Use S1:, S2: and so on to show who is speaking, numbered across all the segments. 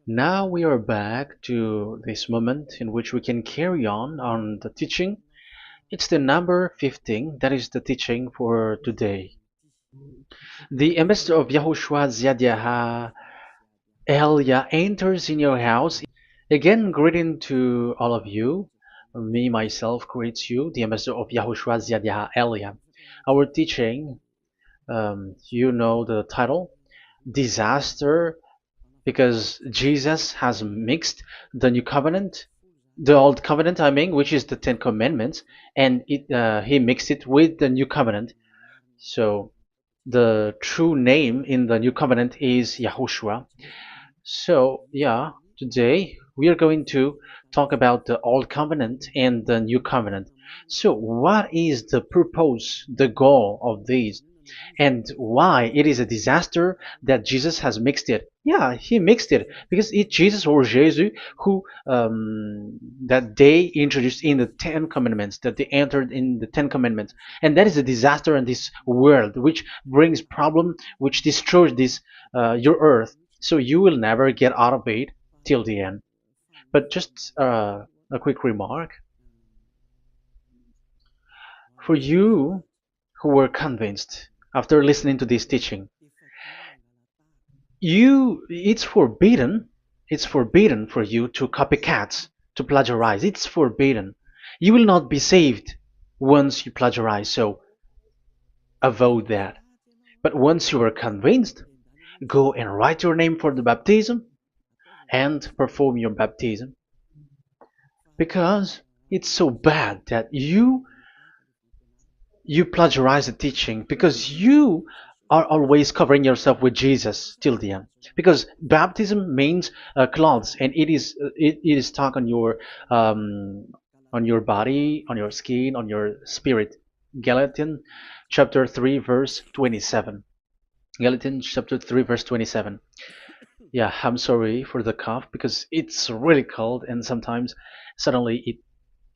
S1: Now we are back to this moment in which we can carry on the teaching. It's the number 15, that is the teaching for today. The ambassador of Yahushua Ziadiaha Elia enters in your house. Again, greeting to all of you. Me, myself, greets you, the ambassador of Yahushua Ziadiaha Elia. Our teaching, you know the title, Disaster, because Jesus has mixed the new covenant, the old covenant, I mean, which is the Ten Commandments, and he mixed it with the new covenant. So the true name in the new covenant is Yahushua. So yeah, today we are going to talk about the old covenant and the new covenant. So what is the purpose, the goal of these? And why it is a disaster that Jesus has mixed it. Yeah, he mixed it because it's Jesus or Jesus who that they introduced in the Ten Commandments, that they entered in the Ten Commandments, and that is a disaster in this world, which brings problem, which destroys this your earth. So you will never get out of it till the end. But just a quick remark for you who were convinced after listening to this teaching. It's forbidden for you to copycat, to plagiarize. It's forbidden. You will not be saved once you plagiarize, so avoid that. But once you are convinced, go and write your name for the baptism and perform your baptism, because it's so bad that you plagiarize the teaching, because you are always covering yourself with Jesus till the end. Because baptism means clothes, and it is stuck on your body, on your skin, on your spirit. Galatians chapter 3 verse 27. Galatians chapter 3 verse 27. Yeah, I'm sorry for the cough because it's really cold and sometimes suddenly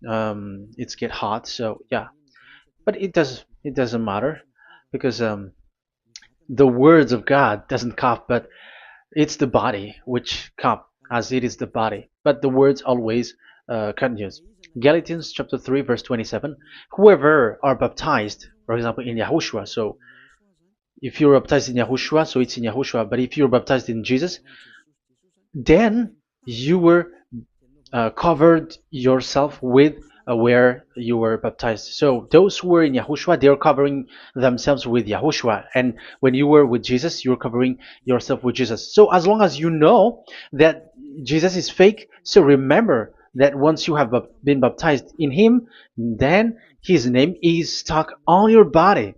S1: it's get hot. So yeah, but it doesn't matter because the words of God doesn't cough, but it's the body which cough, as it is the body. But the words always continues. Galatians chapter 3 verse 27. Whoever are baptized, for example, in Yahushua. So if you're baptized in Yahushua, so it's in Yahushua. But if you're baptized in Jesus, then you were covered yourself with where you were baptized. So those who were in Yahushua, they are covering themselves with Yahushua. And when you were with Jesus, you're covering yourself with Jesus. So as long as you know that Jesus is fake, so remember that once you have been baptized in him, then his name is stuck on your body.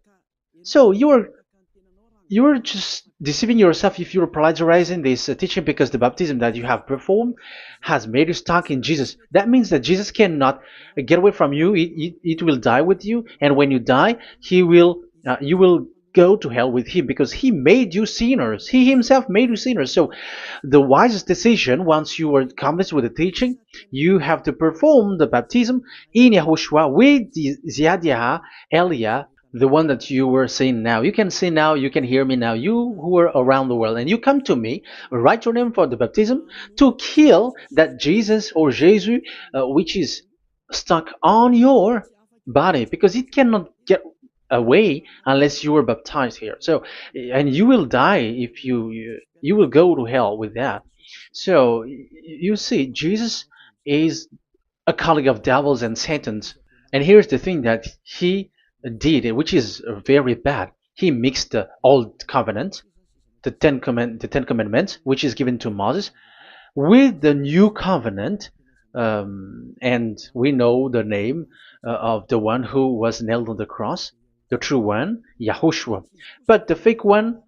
S1: So you're just deceiving yourself if you're plagiarizing this teaching, because the baptism that you have performed has made you stuck in Jesus. That means that Jesus cannot get away from you. It will die with you, and when you die, you will go to hell with him, because he made you sinners. He himself made you sinners. So the wisest decision, once you are convinced with the teaching, you have to perform the baptism in Yahushua with the Ziadiah Elia, the one that you were saying now. You can see now, you can hear me now, you who are around the world, and you come to me, write your name for the baptism to kill that Jesus or Jesus, which is stuck on your body, because it cannot get away unless you are baptized here. So, and you will die if you will go to hell with that. So, you see, Jesus is a colleague of devils and Satans. And here's the thing that he did, which is very bad. He mixed the old covenant, the Ten Commandments, which is given to Moses, with the new covenant, and we know the name of the one who was nailed on the cross, the true one, Yahushua. But the fake one,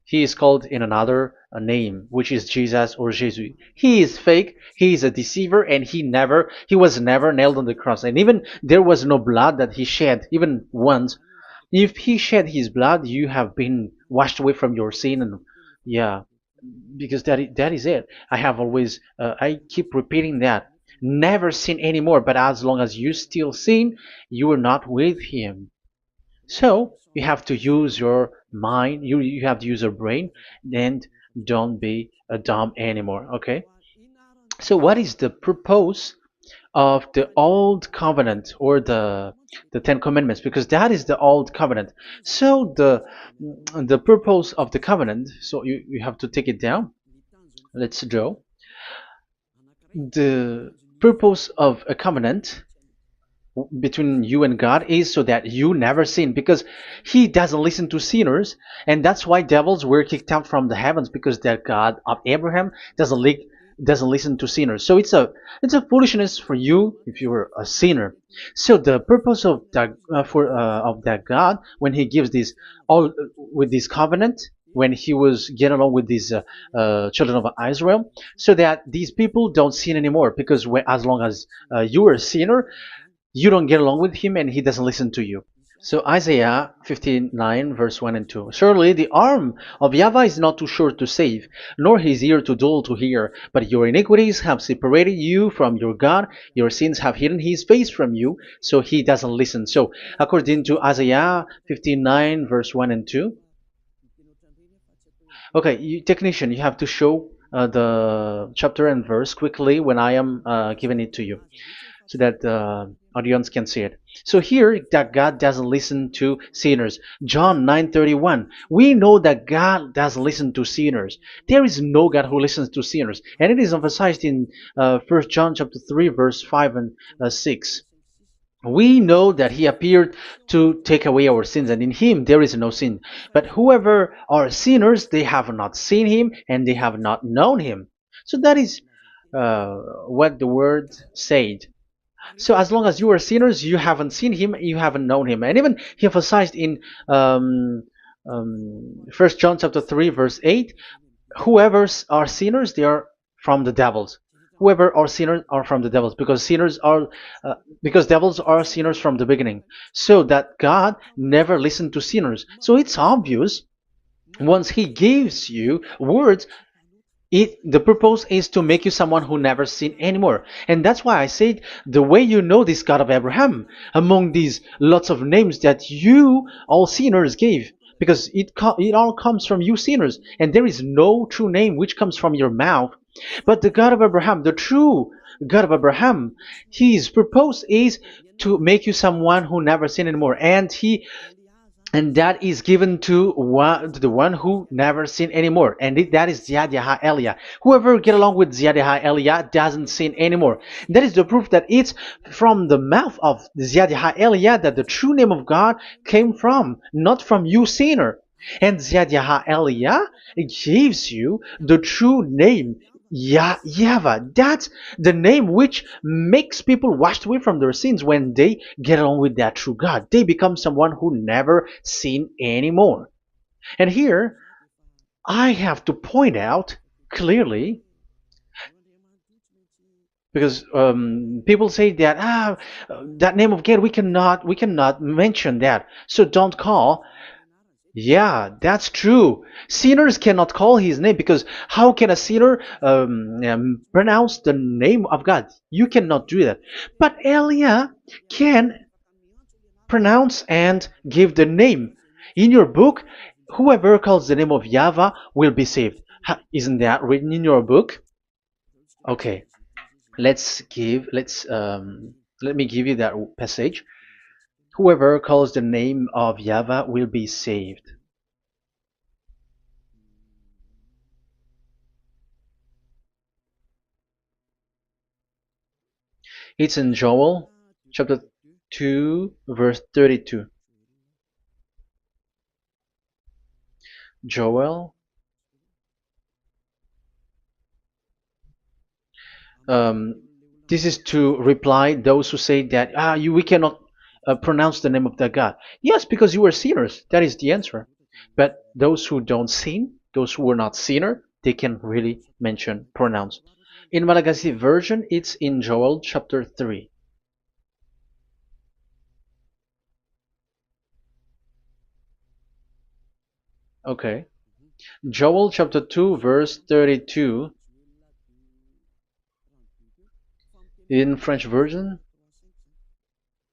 S1: he is called in another name, which is Jesus or Jesus. He is fake. He is a deceiver, and he was never nailed on the cross. And even there was no blood that he shed, even once. If he shed his blood, you have been washed away from your sin, and yeah, because that is it. I have always, I keep repeating that. Never sin anymore. But as long as you still sin, you are not with him. So you have to use your mind, you have to use your brain, and don't be dumb anymore. Okay, so what is the purpose of the old covenant, or the Ten Commandments? Because that is the old covenant. So the purpose of the covenant, so you have to take it down. Let's draw. The purpose of a covenant between you and God is so that you never sin, because he doesn't listen to sinners, and that's why devils were kicked out from the heavens, because the God of Abraham doesn't listen to sinners. So it's a foolishness for you if you were a sinner. So the purpose of that God, when he gives this all with this covenant, when he was getting along with these children of Israel, so that these people don't sin anymore, because as long as you are a sinner, you don't get along with him and he doesn't listen to you. So Isaiah 59 verse 1 and 2. Surely the arm of YAHVAH is not too short to save, nor his ear too dull to hear. But your iniquities have separated you from your God. Your sins have hidden his face from you, so he doesn't listen. So according to Isaiah 59 verse 1 and 2. Okay, technician, you have to show the chapter and verse quickly when I am giving it to you, so that the audience can see it. So here, that God doesn't listen to sinners. John 9:31. We know that God doesn't listen to sinners. There is no God who listens to sinners, and it is emphasized in 1 John chapter 3 verse 5 and 6. We know that he appeared to take away our sins, and in him there is no sin. But whoever are sinners, they have not seen him, and they have not known him. So that is what the word said. So as long as you are sinners, you haven't seen him, you haven't known him. And even he emphasized in 1 John chapter 3 verse 8, whoever are sinners, they are from the devils. Whoever are sinners are from the devils, because because devils are sinners from the beginning. So that God never listened to sinners. So it's obvious, once he gives you words, the purpose is to make you someone who never sin anymore. And that's why I said, the way you know this God of Abraham among these lots of names that you all sinners gave, because it all comes from you sinners, and there is no true name which comes from your mouth. But the God of Abraham, the true God of Abraham, his purpose is to make you someone who never sin anymore, and that is given to the one who never sin anymore, and that is Ziad Elia. Whoever get along with Ziad Elia doesn't sin anymore. That is the proof that it's from the mouth of Ziad Elia that the true name of God came from, not from you sinner. And Ziad Elia gives you the true name, YAHVAH. That's the name which makes people washed away from their sins. When they get along with that true God, they become someone who never sin anymore. And here, I have to point out clearly, because people say that that name of God, we cannot mention that, so don't call. Yeah, that's true. Sinners cannot call his name, because how can a sinner pronounce the name of God? You cannot do that. But Elia can pronounce and give the name. In your book, whoever calls the name of YAHVAH will be saved. Isn't that written in your book? Okay, let me give you that passage. Whoever calls the name of YAHVAH will be saved. It's in Joel chapter 2 verse 32. Joel, um, this is to reply those who say that we cannot pronounce the name of that God. Yes, because you are sinners. That is the answer. But those who don't sin, those who are not sinner, they can really pronounce. In Malagasy version, it's in Joel chapter 3. Okay. Joel chapter 2 verse 32. In French version,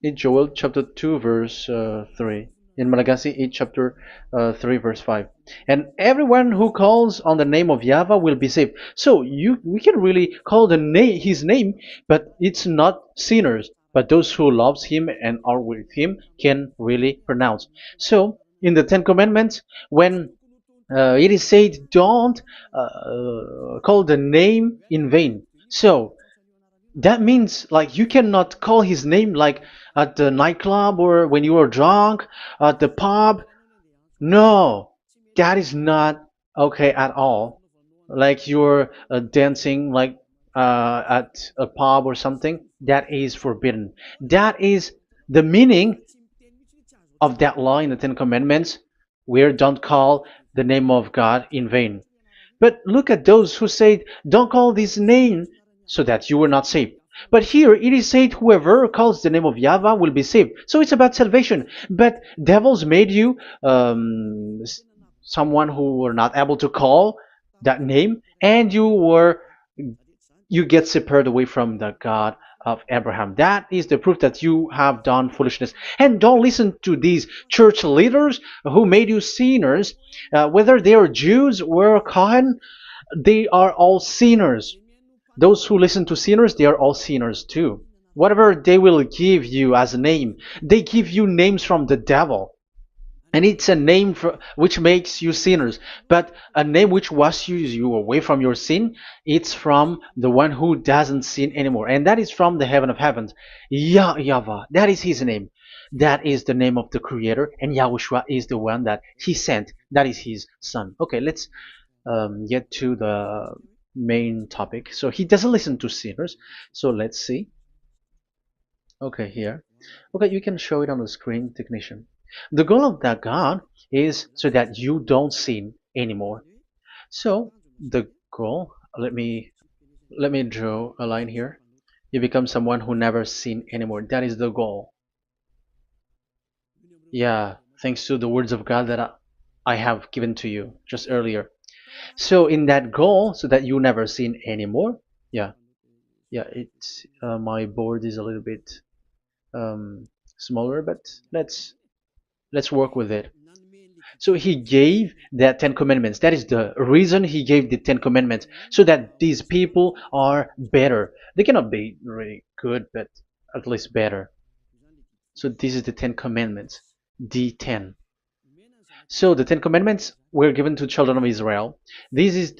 S1: in Joel chapter 2 verse 3. in Malagasy 8 chapter 3 verse 5. And everyone who calls on the name of Yahweh will be saved. So we can really call the name his name, but it's not sinners, but those who loves him and are with him can really pronounce. So in the Ten Commandments, when it is said, don't call the name in vain. So that means like you cannot call his name like at the nightclub or when you are drunk at the pub. No, that is not okay at all. Like you're dancing like at a pub or something, that is forbidden. That is the meaning of that law in the Ten Commandments, where don't call the name of God in vain. But look at those who said, don't call this name so that you will not saved. But here it is said, whoever calls the name of Yahweh will be saved. So it's about salvation. But devils made you someone who were not able to call that name, and you get separated away from the God of Abraham. That is the proof that you have done foolishness. And don't listen to these church leaders who made you sinners, whether they are Jews or Kohen, they are all sinners. Those who listen to sinners, they are all sinners too. Whatever they will give you as a name, they give you names from the devil. And it's a name which makes you sinners. But a name which washes you away from your sin, it's from the one who doesn't sin anymore. And that is from the heaven of heavens. Yahvah, that is his name. That is the name of the Creator. And Yahushua is the one that he sent. That is his son. Okay, let's get to the main topic. So he doesn't listen to sinners. So let's see. Okay, here. Okay, you can show it on the screen, technician. The goal of that God is so that you don't sin anymore. So the goal, let me draw a line here. You become someone who never sin anymore. That is the goal. Yeah, thanks to the words of God that I have given to you just earlier. So in that goal, so that you never sin anymore. Yeah, yeah. It's my board is a little bit smaller, but let's work with it. So he gave the Ten Commandments. That is the reason he gave the Ten Commandments, so that these people are better. They cannot be really good, but at least better. So this is the Ten Commandments, the 10. So the Ten Commandments were given to children of Israel. This is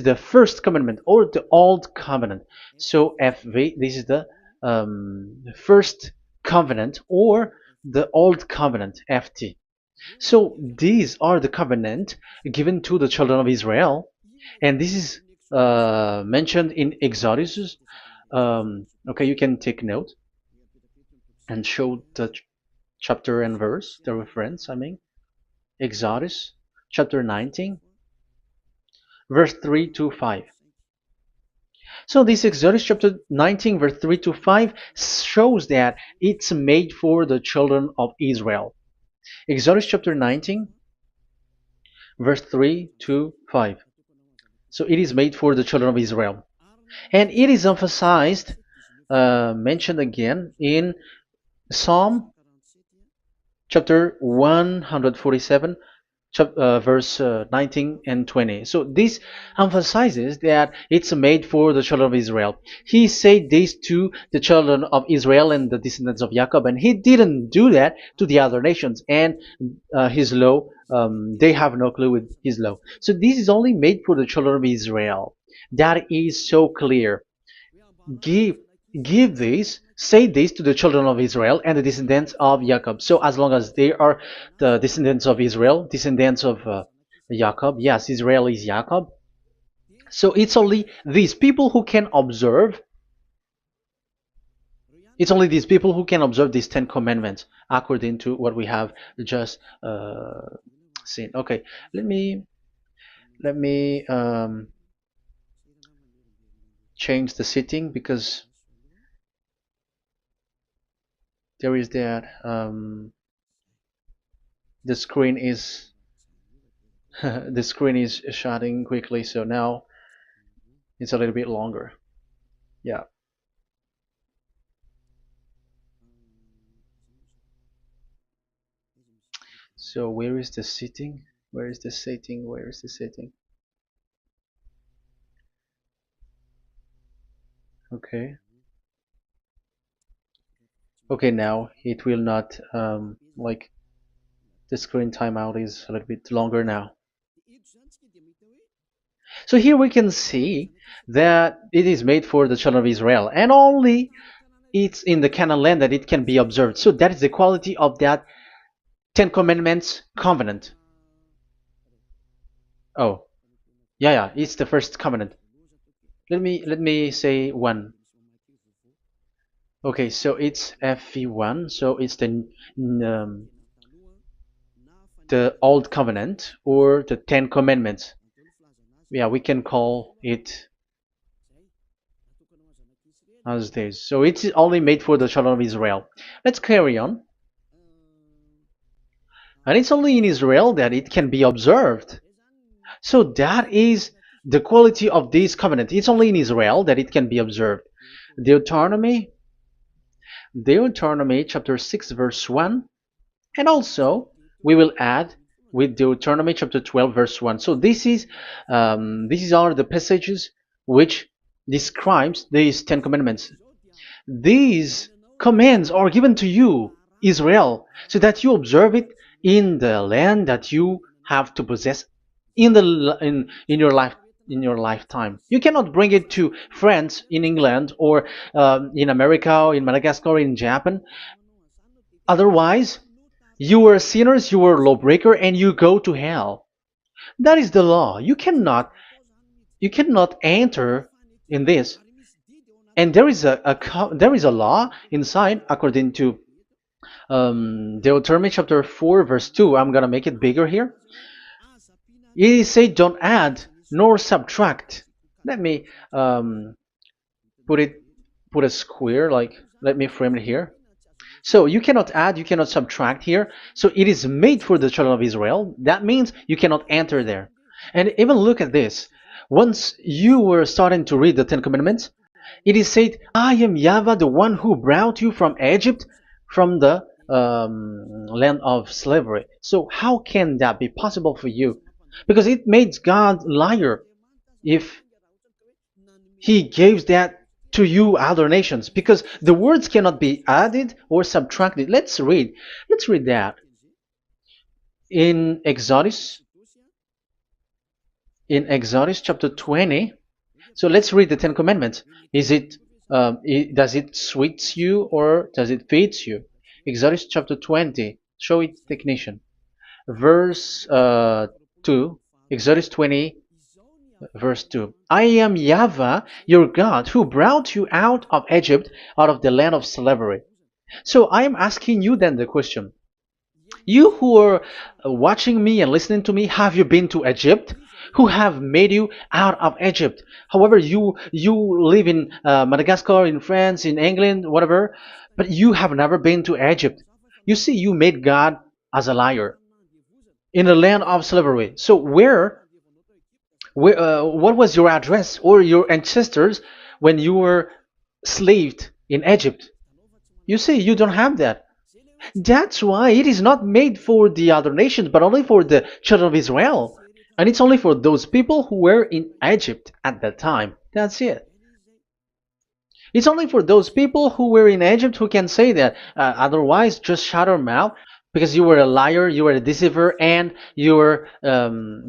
S1: the first commandment or the old covenant. So FV, this is the first covenant or the old covenant FT. So these are the covenant given to the children of Israel, and this is mentioned in Exodus. Okay, you can take note and show the chapter and verse, the reference. I mean, Exodus chapter 19, verse 3 to 5. So this Exodus chapter 19, verse 3 to 5 shows that it's made for the children of Israel. Exodus chapter 19, verse 3 to 5. So it is made for the children of Israel. And it is emphasized, mentioned again in Psalm chapter 147, verse 19 and 20. So this emphasizes that it's made for the children of Israel. He said this to the children of Israel and the descendants of Jacob, and he didn't do that to the other nations. And his law, they have no clue with his law. So this is only made for the children of Israel. That is so clear. Give give this, say this to the children of Israel and the descendants of Jacob. So as long as they are the descendants of Israel, descendants of Jacob, yes, Israel is Jacob. So it's only these people who can observe. It's only these people who can observe these 10 commandments according to what we have just seen. Okay, let me change the setting because there is that the screen is the screen is shutting quickly, so now it's a little bit longer. Yeah. So where is the sitting? Where is the sitting? Where is the sitting? Okay. Okay, now it will not like the screen timeout is a little bit longer now. So here we can see that it is made for the children of Israel, and only it's in the Canaan land that it can be observed. So that is the quality of that Ten Commandments covenant. Oh, yeah, it's the first covenant. Let me say one. Okay, so it's FV1. So it's the old covenant or the Ten Commandments. Yeah, we can call it as this. So it's only made for the children of Israel. Let's carry on. And it's only in Israel that it can be observed. So that is the quality of this covenant. It's only in Israel that it can be observed. Deuteronomy chapter 6 verse 1, and also we will add with Deuteronomy chapter 12 verse 1. So these are the passages which describes these Ten Commandments. These commands are given to you, Israel, so that you observe it in the land that you have to possess in your lifetime. You cannot bring it to France, in England, or in America, or in Madagascar, or in Japan. Otherwise, you are sinners, you are lawbreaker, and you go to hell. That is the law. You cannot enter in this. And there is a law inside, according to Deuteronomy chapter 4 verse 2. I'm gonna make it bigger here. It says don't add nor subtract. Let me put a square, like, let me frame it here. So you cannot add, you cannot subtract here. So it is made for the children of Israel. That means you cannot enter there. And even look at this. Once you were starting to read the Ten Commandments, it is said, I am YAHVAH, the one who brought you from Egypt, from the land of slavery. So how can that be possible for you? Because it made God liar if he gives that to you other nations, because the words cannot be added or subtracted. Let's read that in Exodus chapter 20. So let's read the Ten Commandments. Does it sweets you or does it feeds you? Exodus chapter 20. Show it, technician. Verse 2. Exodus 20 verse 2. I am YAHVAH, your God, who brought you out of Egypt, out of the land of slavery. So I am asking you then the question. You who are watching me and listening to me, have you been to Egypt? Who have made you out of Egypt? However, you live in Madagascar, in France, in England, whatever, but you have never been to Egypt. You see, you made God as a liar in the land of slavery. So what was your address or your ancestors when you were slaved in Egypt? You see, you don't have that. That's why it is not made for the other nations, but only for the children of Israel. And it's only for those people who were in Egypt at that time. That's it. It's only for those people who were in Egypt who can say that. Otherwise, just shut your mouth, because you were a liar, you were a deceiver, and you were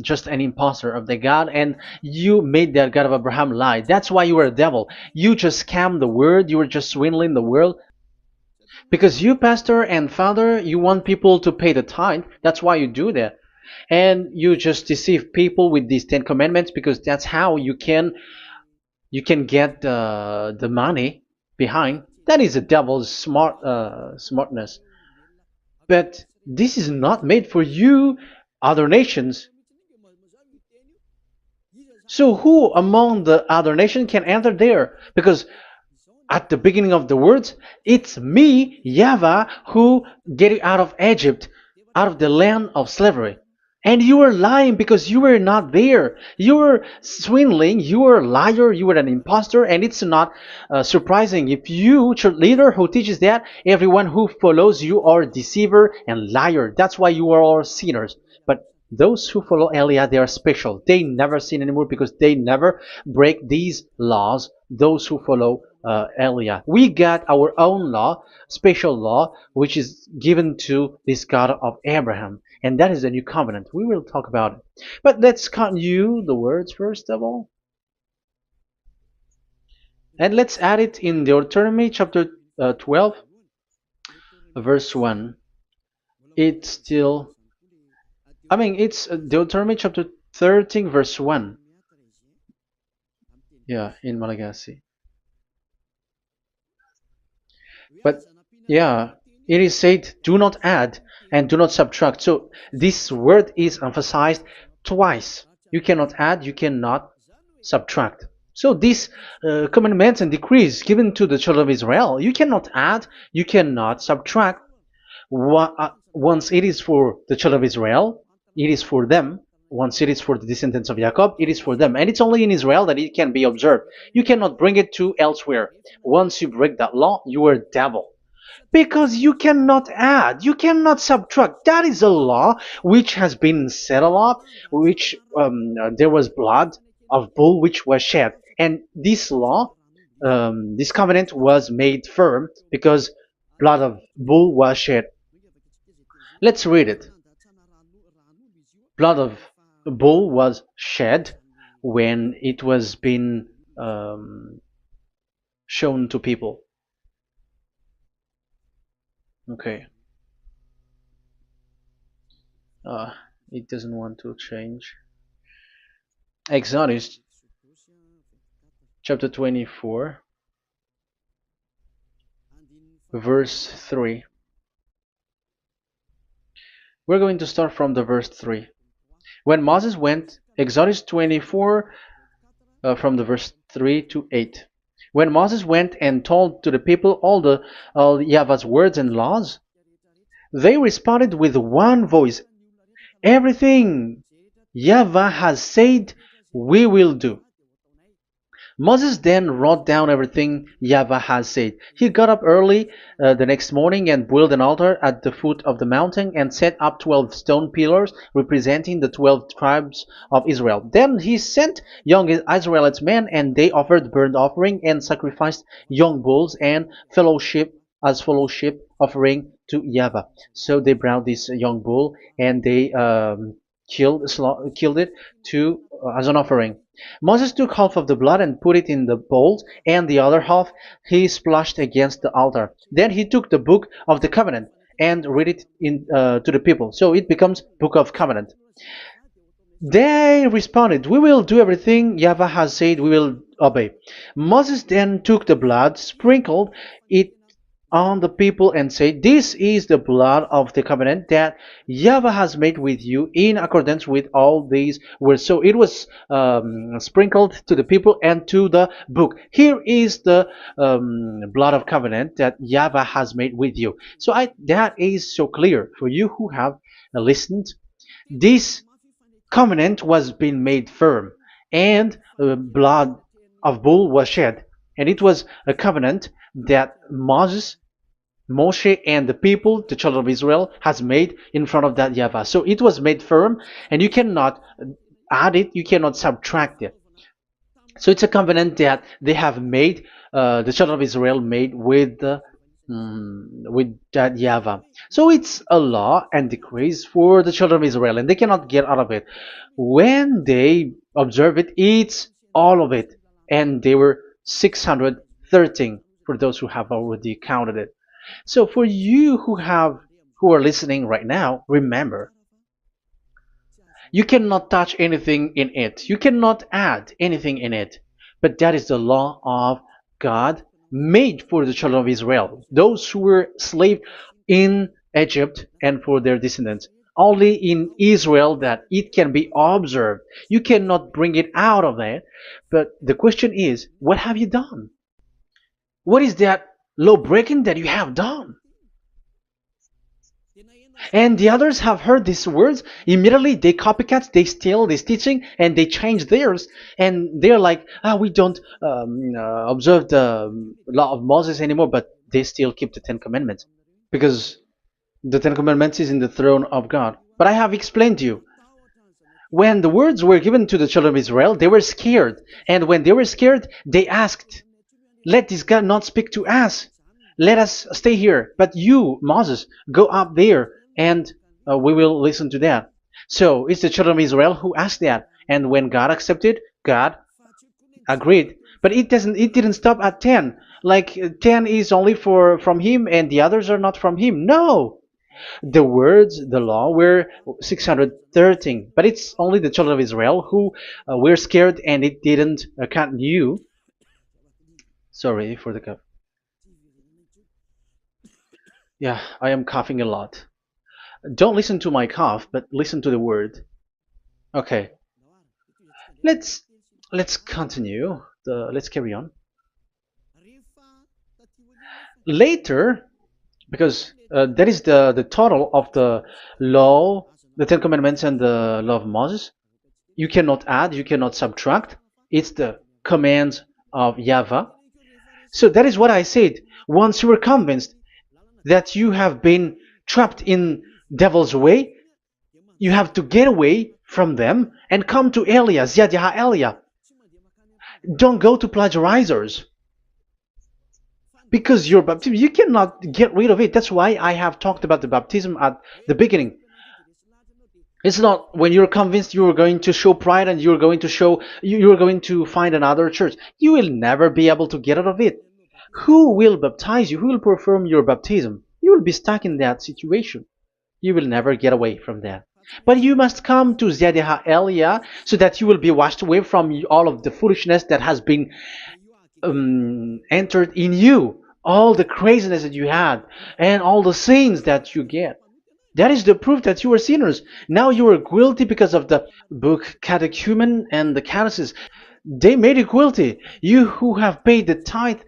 S1: just an imposter of the God, and you made that God of Abraham lie. That's why you were a devil. You just scammed the word, you were just swindling the world. Because you, pastor and father, you want people to pay the tithe. That's why you do that. And you just deceive people with these 10 commandments, because that's how you can get the money behind. That is the devil's smartness. But this is not made for you, other nations. So who among the other nations can enter there? Because at the beginning of the words, it's me, YAHVAH, who get you out of Egypt, out of the land of slavery. And you were lying because you were not there. You were swindling. You were a liar. You were an impostor. And it's not surprising if you, church leader who teaches that, everyone who follows you are deceiver and liar. That's why you are all sinners. But those who follow Elia, they are special. They never sin anymore because they never break these laws. Those who follow Elia. We got our own law, special law, which is given to this God of Abraham. And that is the new covenant. We will talk about it. But let's continue the words first of all. And let's add it in Deuteronomy chapter 12, verse 1. It's still, it's Deuteronomy chapter 13, verse 1. Yeah, in Malagasy. But yeah, it is said, do not add and do not subtract. So this word is emphasized twice. You cannot add, you cannot subtract. So these commandments and decrees given to the children of Israel, you cannot add, you cannot subtract. Once it is for the children of Israel, it is for them. Once it is for the descendants of Jacob, it is for them. And it's only in Israel that it can be observed. You cannot bring it to elsewhere. Once you break that law, you are devil. Because you cannot add, you cannot subtract. That is a law which has been settled up, which there was blood of bull which was shed. And this law, this covenant was made firm because blood of bull was shed. Let's read it. Blood of bull was shed when it was been shown to people. Okay. It doesn't want to change. Exodus chapter 24, verse 3. We're going to start from the verse 3. When Moses went, Exodus 24, from the verse 3 to 8. When Moses went and told to the people all YAHVAH's words and laws, they responded with one voice, everything YAHVAH has said, we will do. Moses then wrote down everything YAHVAH has said. He got up early the next morning and built an altar at the foot of the mountain and set up 12 stone pillars representing the 12 tribes of Israel. Then he sent young Israelite men, and they offered burnt offering and sacrificed young bulls and fellowship offering to YAHVAH. So they brought this young bull and they killed it as an offering. Moses took half of the blood and put it in the bowls, and the other half he splashed against the altar. Then he took the book of the covenant and read it to the people. So it becomes book of covenant. They responded, we will do everything YAHVAH has said, we will obey. Moses then took the blood, sprinkled it on the people and said, this is the blood of the covenant that YAHVAH has made with you in accordance with all these words. So it was sprinkled to the people and to the book. Here is the blood of covenant that YAHVAH has made with you. So that is so clear for you who have listened. This covenant was being made firm, and blood of bull was shed, and it was a covenant that Moshe and the people, the children of Israel, has made in front of that YAHVAH. So it was made firm, and you cannot add it, you cannot subtract it. So it's a covenant that they have made, the children of Israel made with that YAHVAH. So it's a law and decrees for the children of Israel, and they cannot get out of it. When they observe it, it's all of it, and they were 613 for those who have already counted it. So for you who are listening right now, remember, you cannot touch anything in it. You cannot add anything in it. But that is the law of God made for the children of Israel, those who were slaves in Egypt and for their descendants. Only in Israel that it can be observed. You cannot bring it out of it. But the question is, what have you done? What is that law breaking that you have done? And the others have heard these words. Immediately they copycat, they steal this teaching, and they change theirs. And they're like, we don't observe the law of Moses anymore, but they still keep the Ten Commandments because the Ten Commandments is in the throne of God. But I have explained to you, when the words were given to the children of Israel, they were scared. And when they were scared, they asked, let this God not speak to us. Let us stay here. But you, Moses, go up there and we will listen to that. So it's the children of Israel who asked that. And when God accepted, God agreed. But it didn't stop at 10. Like 10 is only from him and the others are not from him. No. The words, the law were 613. But it's only the children of Israel who were scared and it didn't knew. Sorry for the cough. Yeah, I am coughing a lot. Don't listen to my cough, but listen to the word. Okay, let's let's continue. Let's carry on. Later, because that is the total of the law, the Ten Commandments, and the law of Moses. You cannot add, you cannot subtract. It's the commands of YAHVAH. So that is what I said. Once you were convinced that you have been trapped in devil's way, you have to get away from them and come to Elia, Ziadiha Elia. Don't go to plagiarizers. Because your baptism, you cannot get rid of it. That's why I have talked about the baptism at the beginning. It's not when you're convinced you're going to show pride and you're going to you're going to find another church. You will never be able to get out of it. Who will baptize you? Who will perform your baptism? You will be stuck in that situation. You will never get away from that. But you must come to Ziadiha Elia so that you will be washed away from all of the foolishness that has been entered in you, all the craziness that you had, and all the sins that you get. That is the proof that you are sinners. Now you are guilty because of the book catechumen and the catechism. They made you guilty. You who have paid the tithe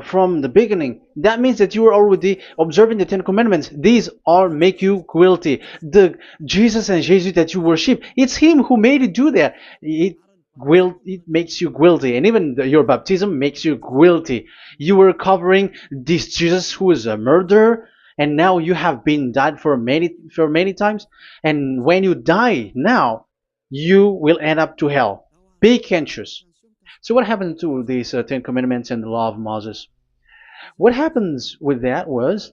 S1: from the beginning, that means that you are already observing the Ten Commandments. These all make you guilty. The Jesus and Jesus that you worship, it's Him who made you do that. It makes you guilty, and even your baptism makes you guilty. You were covering this Jesus who is a murderer, and now you have been died for many times. And when you die now, you will end up to hell. Be conscious. So what happened to these Ten Commandments and the Law of Moses? What happens with that was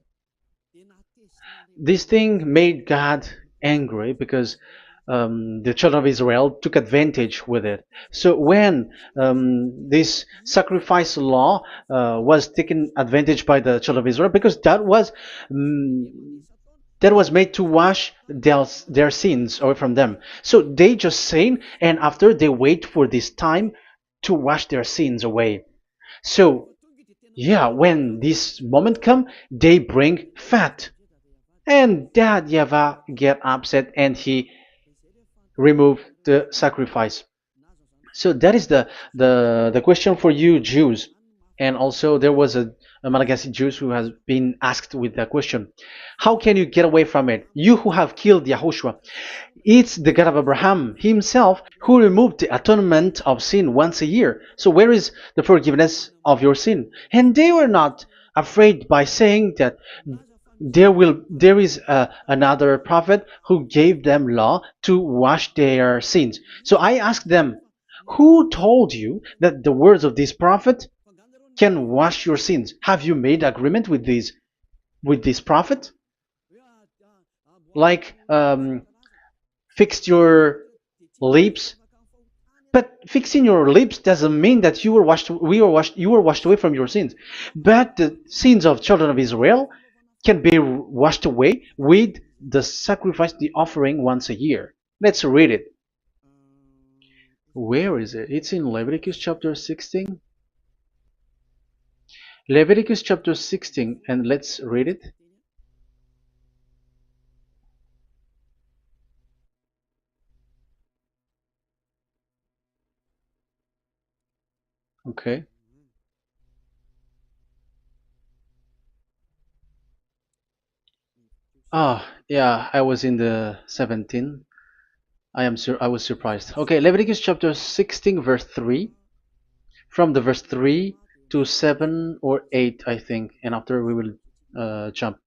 S1: this thing made God angry because the children of Israel took advantage with it. So when this sacrifice law was taken advantage by the children of Israel, because that was made to wash their sins away from them. So they just sin, and after they wait for this time to wash their sins away. So yeah, when this moment come, they bring fat, and Dad Yava get upset and he remove the sacrifice. So that is the question for you Jews. And also there was a Malagasy Jews who has been asked with that question. How can you get away from it? You who have killed Yahushua. It's the God of Abraham himself who removed the atonement of sin once a year. So where is the forgiveness of your sin? And they were not afraid by saying that there is another prophet who gave them law to wash their sins. So I asked them, who told you that the words of this prophet can wash your sins? Have you made agreement with this prophet? Like fixed your lips, but fixing your lips doesn't mean that you were washed away from your sins. But the sins of children of Israel can be washed away with the sacrifice, the offering once a year. Let's read it. Where is it? It's in Leviticus chapter 16. Leviticus chapter 16, and let's read it. Okay. Yeah, I was in the 17. I was surprised. Okay, Leviticus chapter 16 verse 3, from the verse 3 to 7 or 8, I think, and after we will jump.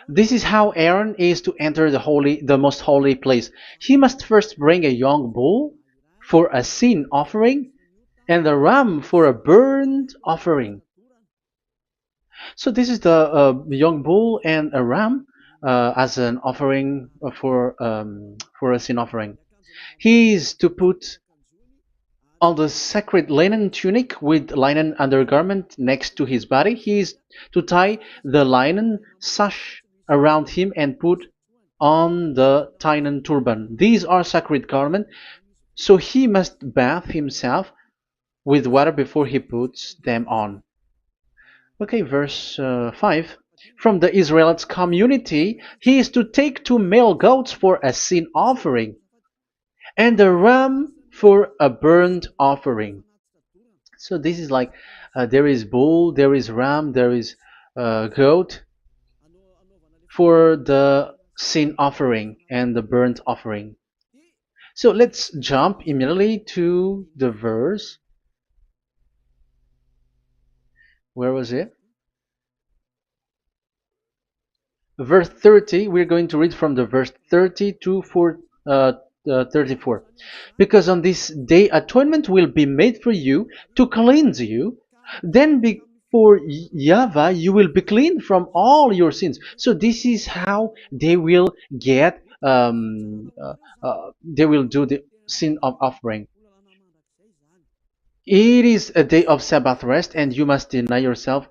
S1: This is how Aaron is to enter the most holy place. He must first bring a young bull for a sin offering and a ram for a burnt offering. So this is the young bull and a ram as an offering for a sin offering. He is to put on the sacred linen tunic with linen undergarment next to his body. He is to tie the linen sash around him and put on the linen turban. These are sacred garments, so he must bathe himself with water before he puts them on. Okay, verse 5. From the Israelites community, he is to take two male goats for a sin offering and a ram for a burnt offering. So this is like there is bull, there is ram, there is goat for the sin offering and the burnt offering. So let's jump immediately to the verse. Where was it? Verse 30. We're going to read from the verse 30 to 34. Because on this day atonement will be made for you to cleanse you. Then before YAHVAH you will be clean from all your sins. So this is how they will get. They will do the sin of offering. It is a day of Sabbath rest, and you must deny yourself.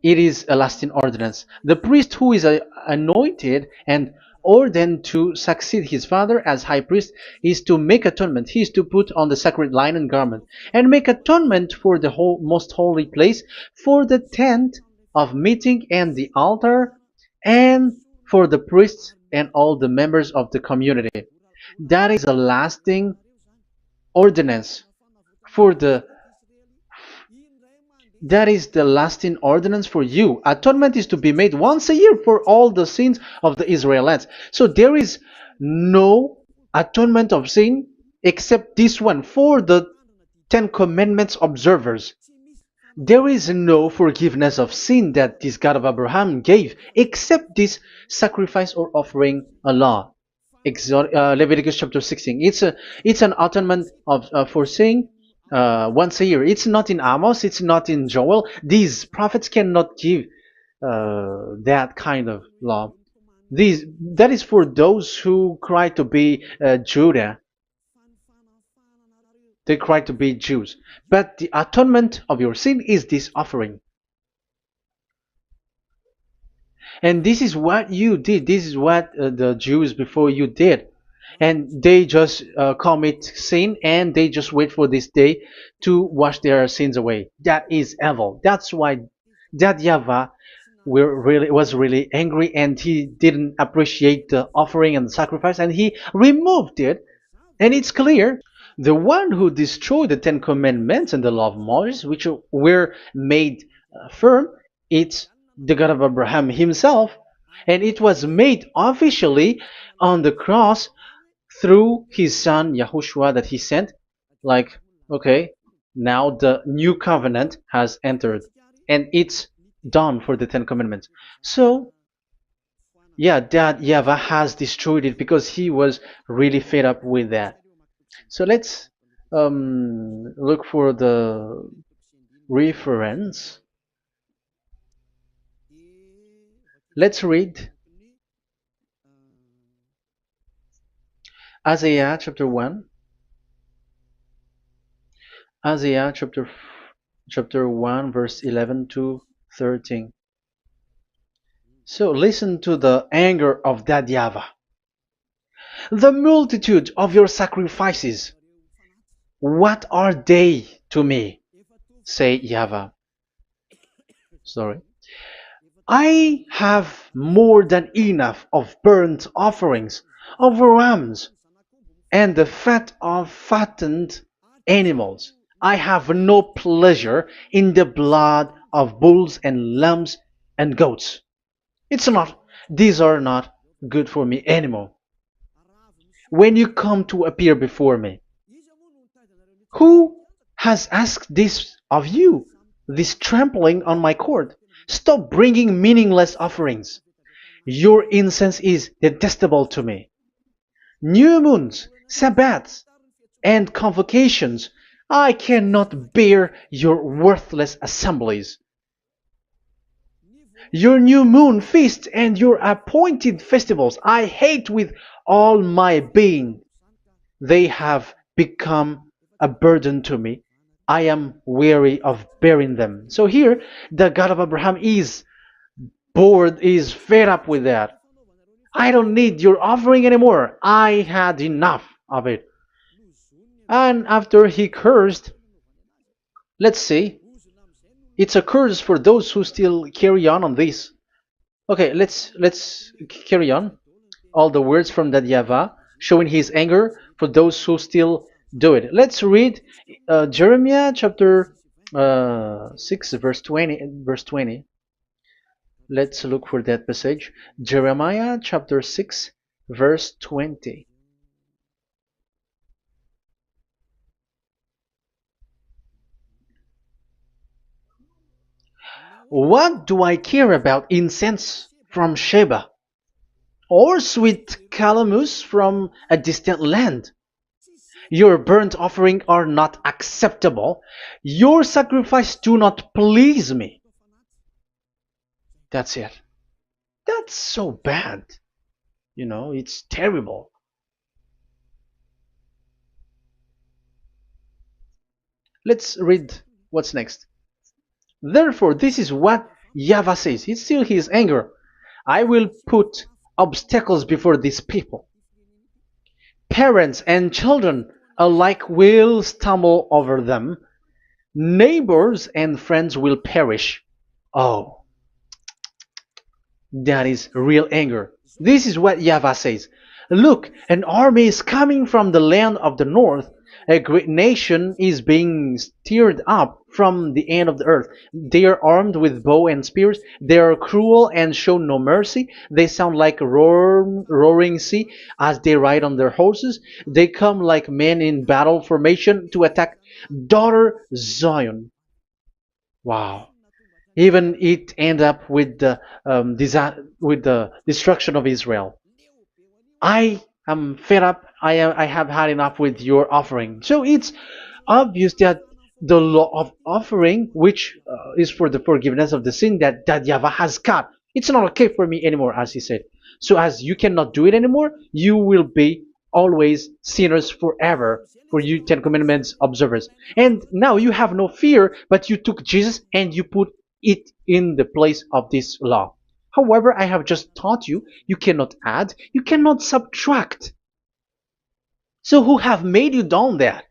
S1: It is a lasting ordinance. The priest who is anointed and ordained to succeed his father as high priest is to make atonement. He is to put on the sacred linen garment and make atonement for the most holy place, for the tent of meeting and the altar, and for the priests and all the members of the community. That is a lasting ordinance for the That is the lasting ordinance for you. Atonement is to be made once a year for all the sins of the Israelites. So there is no atonement of sin except this one for the Ten Commandments observers. There is no forgiveness of sin that this God of Abraham gave except this sacrifice or offering Allah. Leviticus chapter 16. It's an atonement of for sin once a year. It's not in Amos. It's not in Joel. These prophets cannot give that kind of law. That is for those who cry to be Judah. They cry to be Jews. But the atonement of your sin is this offering. And this is what you did. This is what the Jews before you did. And they just commit sin and they just wait for this day to wash their sins away. That is evil. That's why that YAHVAH was really angry and he didn't appreciate the offering and the sacrifice and he removed it. And it's clear the one who destroyed the Ten Commandments and the law of Moses, which were made firm, it's the God of Abraham himself. And it was made officially on the cross through his son YAHOSHUAH that he sent. Like, okay, now the new covenant has entered and it's done for the Ten Commandments. So, yeah, that YAHVAH has destroyed it because he was really fed up with that. So let's look for the reference. Let's read Isaiah chapter 1. Isaiah chapter 1 verse 11 to 13. So listen to the anger of that YAHVAH. The multitude of your sacrifices, what are they to me? Say YAHVAH. Sorry. I have more than enough of burnt offerings, of rams, and the fat of fattened animals. I have no pleasure in the blood of bulls and lambs and goats. These are not good for me anymore. When you come to appear before me, who has asked this of you? This trampling on my court. Stop bringing meaningless offerings. Your incense is detestable to me. New moons, Sabbaths, and convocations. I cannot bear your worthless assemblies. Your new moon feasts and your appointed festivals I hate with all my being. They have become a burden to me. I am weary of bearing them. So here, the God of Abraham is bored, is fed up with that. I don't need your offering anymore. I had enough of it. And after he cursed, let's see, it's a curse for those who still carry on this. Okay, let's carry on. All the words from that YAHVAH showing his anger for those who still do it. Let's read Jeremiah chapter 6 verse 20 verse 20. Let's look for that passage. Jeremiah chapter 6 verse 20. What do I care about incense from Sheba, or sweet calamus from a distant land? Your burnt offering are not acceptable. Your sacrifice do not please me. That's it. That's so bad. It's terrible. Let's read what's next. Therefore, this is what YAHVAH says. It's still his anger. I will put obstacles before these people. Parents and children alike will stumble over them. Neighbors and friends will perish. Oh, that is real anger. This is what YAHVAH says. Look, an army is coming from the land of the north. A great nation is being stirred up from the end of the earth. They are armed with bow and spears. They are cruel and show no mercy. They sound like a roaring sea as they ride on their horses. They come like men in battle formation to attack daughter Zion. Wow. Even it end up with the with the destruction of Israel. I am fed up. I have had enough with your offering. So it's obvious that the law of offering, which is for the forgiveness of the sin that YAHVAH has got, it's not okay for me anymore, as he said. So as you cannot do it anymore, you will be always sinners forever for you Ten Commandments observers. And now you have no fear, but you took Jesus and you put it in the place of this law. However, I have just taught you, you cannot add, you cannot subtract. So who have made you done that?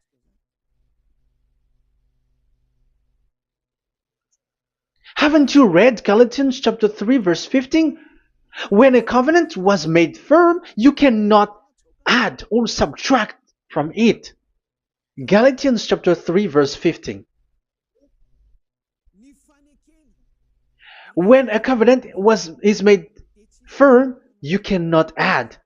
S1: Haven't you read Galatians chapter 3 verse 15? When a covenant was made firm, you cannot add or subtract from it. Galatians chapter 3 verse 15. When a covenant is made firm, you cannot add.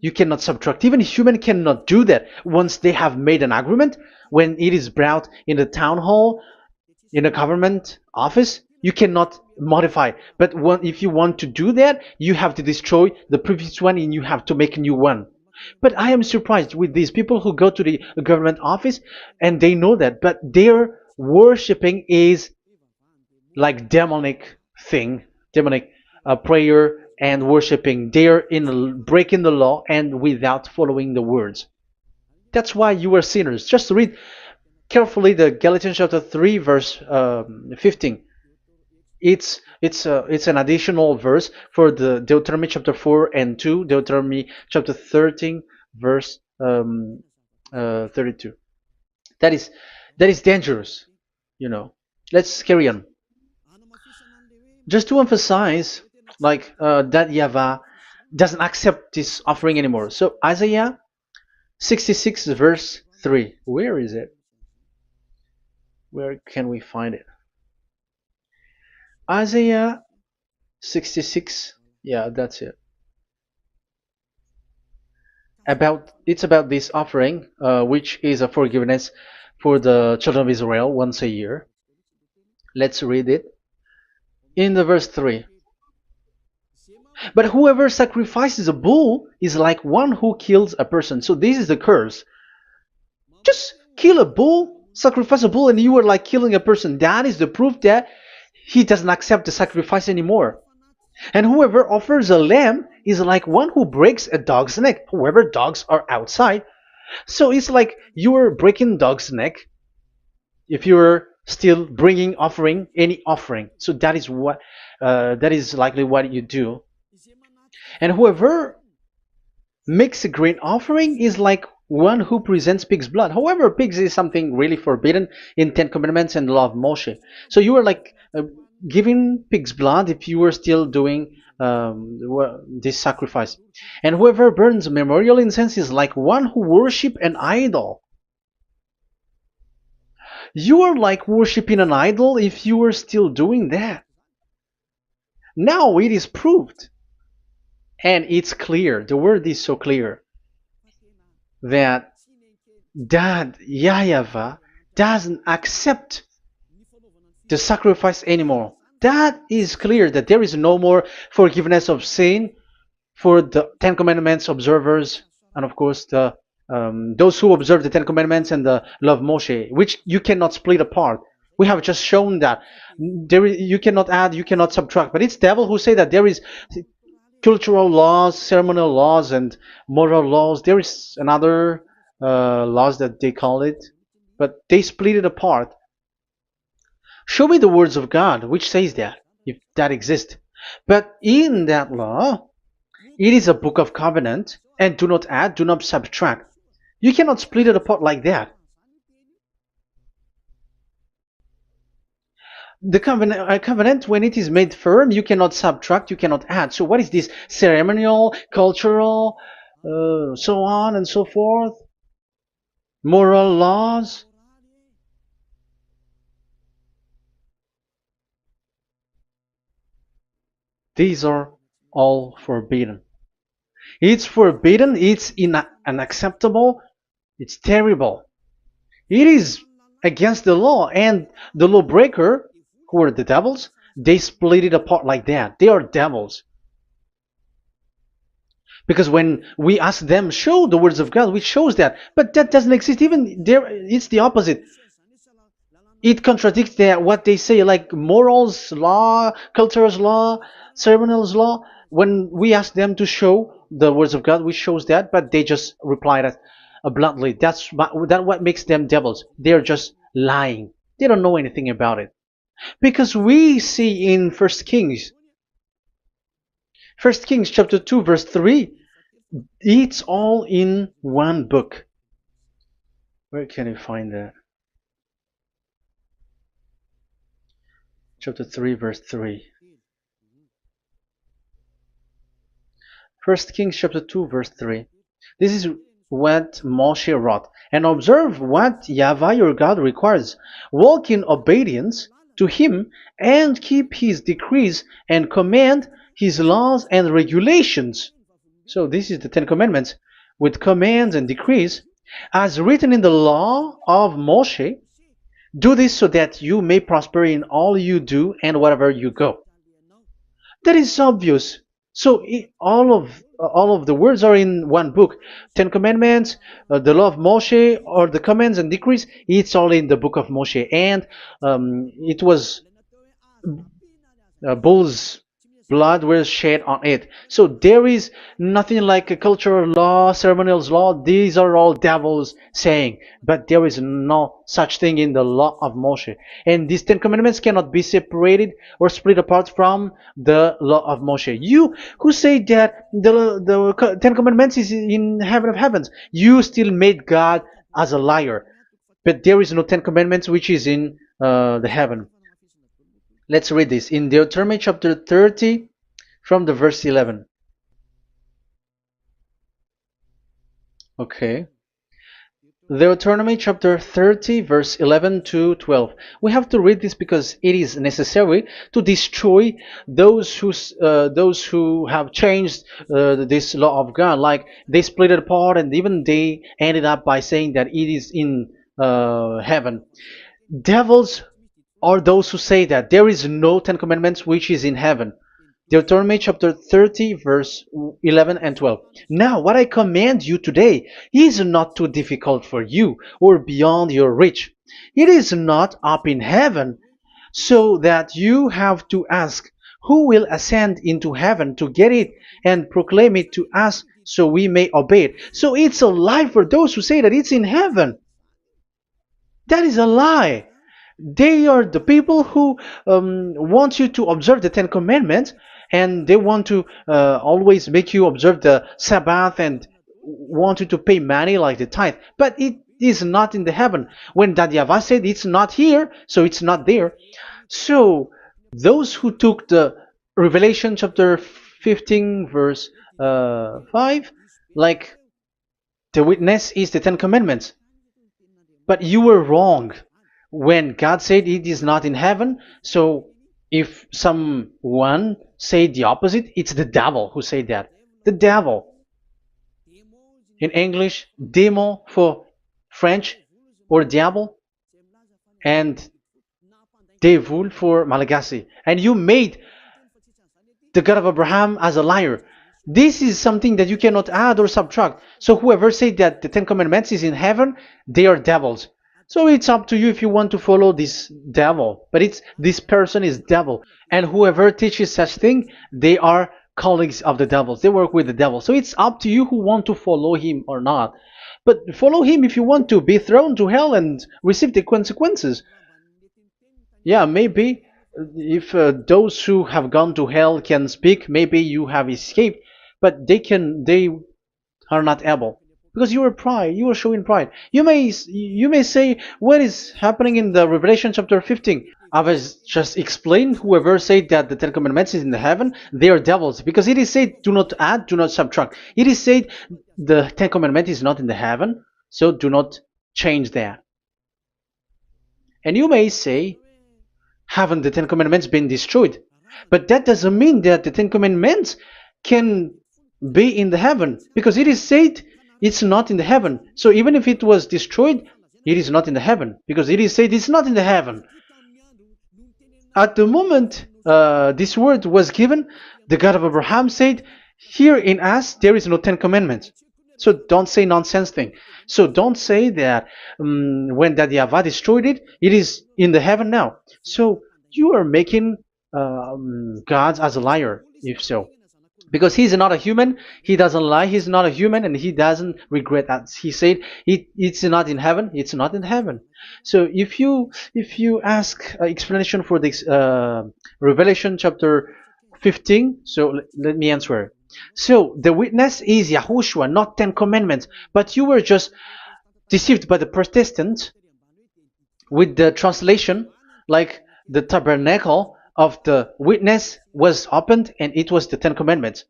S1: You cannot subtract. Even human cannot do that. Once they have made an agreement, when it is brought in the town hall, in a government office, you cannot modify. But if you want to do that, you have to destroy the previous one and you have to make a new one. But I am surprised with these people who go to the government office and they know that, but their worshipping is like demonic thing, demonic prayer and worshipping. They're in breaking the law and without following the words. That's why you are sinners. Just read carefully the Galatians chapter 3 verse 15. It's an additional verse for the Deuteronomy chapter 4 and 2, Deuteronomy chapter 13 verse 32. That is dangerous, you know. Let's carry on. Just to emphasize, like that YAHVAH doesn't accept this offering anymore. So Isaiah 66 verse 3. Where is it? Where can we find it? Isaiah 66. Yeah, that's it. About this offering, which is a forgiveness for the children of Israel once a year. Let's read it in the verse 3. But whoever sacrifices a bull is like one who kills a person. So this is the curse. Just kill a bull, sacrifice a bull, and you are like killing a person. That is the proof that he doesn't accept the sacrifice anymore. And whoever offers a lamb is like one who breaks a dog's neck. However, dogs are outside. So it's like you are breaking dog's neck if you're still bringing offering any offering. So that is likely what you do. And whoever makes a grain offering is like one who presents pig's blood. However, pigs is something really forbidden in Ten Commandments and the law of Moshe. So you are like giving pig's blood if you were still doing this sacrifice. And whoever burns memorial incense is like one who worship an idol. You are like worshiping an idol if you are still doing that. Now it is proved, and it's clear, the word is so clear, that YAHVAH doesn't accept the sacrifice anymore. That is clear that there is no more forgiveness of sin for the Ten Commandments observers, and of course those who observe the Ten Commandments and the law of Moshe, which you cannot split apart. We have just shown that you cannot add, you cannot subtract. But it's devil who say that there is cultural laws, ceremonial laws, and moral laws. There is another laws that they call it, but they split it apart. Show me the words of God which says that, if that exists. But in that law, it is a book of covenant, and do not add, do not subtract. You cannot split it apart like that. The covenant, when it is made firm, you cannot subtract, you cannot add. So what is this ceremonial, cultural, so on and so forth? Moral laws? These are all forbidden. It's forbidden, it's unacceptable, it's terrible. It is against the law, and the lawbreaker, who are the devils, they split it apart like that. They are devils. Because when we ask them, show the words of God, which shows that, but that doesn't exist. Even there, it's the opposite. It contradicts what they say, like morals law, cultural law, ceremonial law. When we ask them to show the words of God, which shows that, but they just reply that bluntly. That's what makes them devils. They're just lying. They don't know anything about it. Because we see in First Kings chapter 2 verse 3, it's all in one book. Where can you find that? Chapter 3 verse 3. First Kings chapter 2 verse 3. This is what Moshe wrote. And observe what YAHVAH your God requires. Walk in obedience to him and keep his decrees and command his laws and regulations. So this is the Ten Commandments with commands and decrees as written in the law of Moshe. Do this so that you may prosper in all you do and wherever you go. That is obvious. So all of the words are in one book. Ten Commandments, the law of Moshe, or the commands and decrees. It's all in the book of Moshe, and it was bulls' blood was shed on it. So there is nothing like a cultural law, ceremonial law. These are all devils saying, but there is no such thing in the law of Moshe. And these Ten Commandments cannot be separated or split apart from the law of Moshe. You who say that the Ten Commandments is in heaven of heavens, you still made God as a liar. But there is no Ten Commandments which is in the heaven. Let's read this in Deuteronomy chapter 30 from the verse 11. Okay. Deuteronomy chapter 30, verse 11 to 12. We have to read this because it is necessary to destroy those who have changed this law of God. Like they split it apart, and even they ended up by saying that it is in heaven. Devils are those who say that there is no Ten Commandments which is in heaven. Deuteronomy chapter 30, verse 11 and 12. Now, what I command you today is not too difficult for you or beyond your reach. It is not up in heaven, so that you have to ask, who will ascend into heaven to get it and proclaim it to us so we may obey it? So it's a lie for those who say that it's in heaven. That is a lie. They are the people who want you to observe the Ten Commandments, and they want to always make you observe the Sabbath and want you to pay money like the tithe. But it is not in the heaven. When that YAHVAH said it's not here, so it's not there. So those who took the Revelation chapter 15, verse 5, like the witness is the Ten Commandments. But you were wrong when God said it is not in heaven. So if someone say the opposite, it's the devil who said that. The devil. In English, démon for French, or diable, and devil for Malagasy. And you made the God of Abraham as a liar. This is something that you cannot add or subtract. So whoever said that the Ten Commandments is in heaven, they are devils. So it's up to you if you want to follow this devil. But it's this person is devil. And whoever teaches such thing, they are colleagues of the devils. They work with the devil. So it's up to you who want to follow him or not. But follow him if you want to be thrown to hell and receive the consequences. Yeah, maybe if those who have gone to hell can speak, maybe you have escaped, but they are not able because you are showing pride. You may say what is happening in the Revelation chapter 15. I was just explained whoever said that the Ten Commandments is in the heaven, they are devils, because it is said do not add, do not subtract. It is said the Ten Commandment is not in the heaven, so do not change that. And you may say, haven't the Ten Commandments been destroyed? But that doesn't mean that the Ten Commandments can be in the heaven, because it is said it's not in the heaven. So even if it was destroyed, it is not in the heaven, because it is said it's not in the heaven. At the moment this word was given, the God of Abraham said, here in us there is no Ten Commandments. So don't say nonsense thing. So don't say that when that YAHVAH destroyed it, it is in the heaven now. So you are making God as a liar, if so. Because he's not a human, he doesn't lie, he's not a human, and he doesn't regret that. He said it's not in heaven, it's not in heaven. So if you ask explanation for this Revelation chapter 15, so let me answer. So the witness is YAHOSHUAH, not Ten Commandments, but you were just deceived by the Protestants with the translation, like the tabernacle of the witness was opened and it was the Ten Commandments.